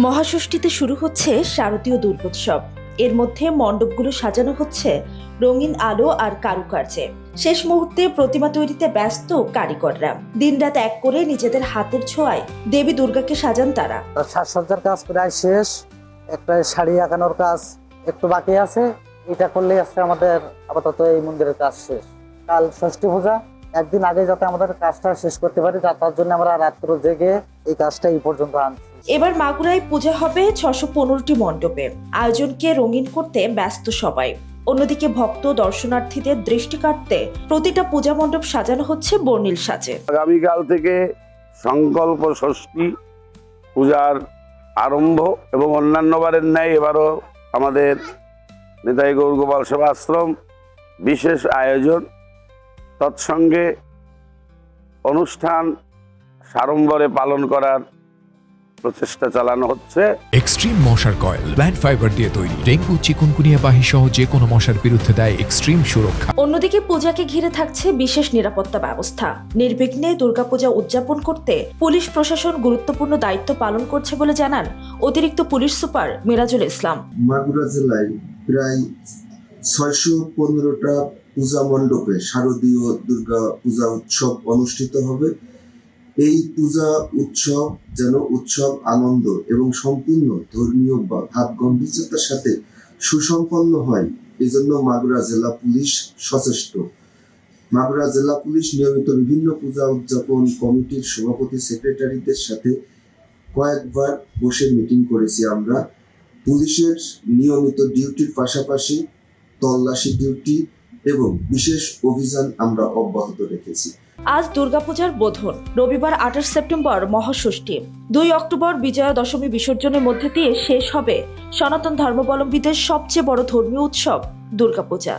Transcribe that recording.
মহাষষ্ঠীতে শুরু হচ্ছে শারদীয় দুর্গোৎসব। এর মধ্যে মণ্ডপগুলো সাজানো হচ্ছে রঙিন আলো আর কারুকার্যে। শেষ মুহূর্তে প্রতিমা তৈরিতে ব্যস্ত কারিগররা। দিনরাত এক করে নিজেদের হাতের ছোঁয়ায় দেবী দুর্গাকে সাজান তারা। সাজসজ্জার কাজ প্রায় শেষ, একটা শাড়ি আঁকানোর কাজ একটু বাকি আছে। এটা করলেই আজকে আমাদের আপাতত এই মন্দিরের কাজ শেষ। কাল ষষ্ঠী পূজা, একদিন আগে যাতে আমাদের কাজটা শেষ করতে পারি তার জন্য আমরা রাত্র জেগে এই কাজটা এই পর্যন্ত আনছি। এবার মাগুরায় পূজা হবে 615টি মণ্ডপে। আয়োজনকে রঙিন করতে ব্যস্ত সবাই। অন্যদিকে ভক্ত দর্শনার্থীদের দৃষ্টি কাটতে প্রতিটা পূজা মণ্ডপ সাজানো হচ্ছে বর্ণিল সাজে। আগামীকাল থেকে সংকল্প ষষ্ঠী পূজার আরম্ভ এবং অন্যান্য বারের ন্যায় এবারও আমাদের নিতাই গৌর গোপাল সেবা আশ্রম বিশেষ আয়োজন, তৎসঙ্গে অনুষ্ঠান সাড়ম্বরে পালন করার প্রচেষ্টা চালানো হচ্ছে। এক্সট্রিম মশার কয়েল প্ল্যান্ট ফাইবার দিয়ে তৈরি, ডেঙ্গু চিকুনগুনিয়া বাহি সহ যে কোনো মশার বিরুদ্ধে দেয় এক্সট্রিম সুরক্ষা। অন্যদিকে পূজাকে ঘিরে থাকছে বিশেষ নিরাপত্তা ব্যবস্থা। নির্বিঘ্নে দুর্গাপূজা উদযাপন করতে পুলিশ প্রশাসন গুরুত্বপূর্ণ দায়িত্ব পালন করছে বলে জানান অতিরিক্ত পুলিশ সুপার মিরাজুল ইসলাম। মাগুরা জেলায় প্রায় 615টা পূজা মণ্ডপে শারদীয় দুর্গা পূজা উৎসব অনুষ্ঠিত হবে। এই পূজা উৎসব যেন উৎসব আনন্দ এবং সম্পূর্ণ ধর্মীয় ভাব গম্ভীর্যতার সাথে সুসম্পন্ন হয়, এই জন্য মাগুরা জেলা পুলিশ সচেষ্ট। মাগুরা জেলা পুলিশ নিয়মিত বিভিন্ন পূজা উদযাপন কমিটির সভাপতি সেক্রেটারিদের সাথে কয়েকবার বসে মিটিং করেছি আমরা। পুলিশের নিয়মিত ডিউটির পাশাপাশি তল্লাশি ডিউটি এবং বিশেষ অভিযান আমরা অব্যাহত রেখেছি। আজ দুর্গাপূজার বোধন, রবিবার 28 সেপ্টেম্বর মহাষষ্ঠী, 2 অক্টোবর বিজয়া দশমী বিসর্জনের মধ্যে দিয়ে শেষ হবে সনাতন ধর্মাবলম্বীদের সবচেয়ে বড় ধর্মীয় উৎসব দুর্গাপূজা।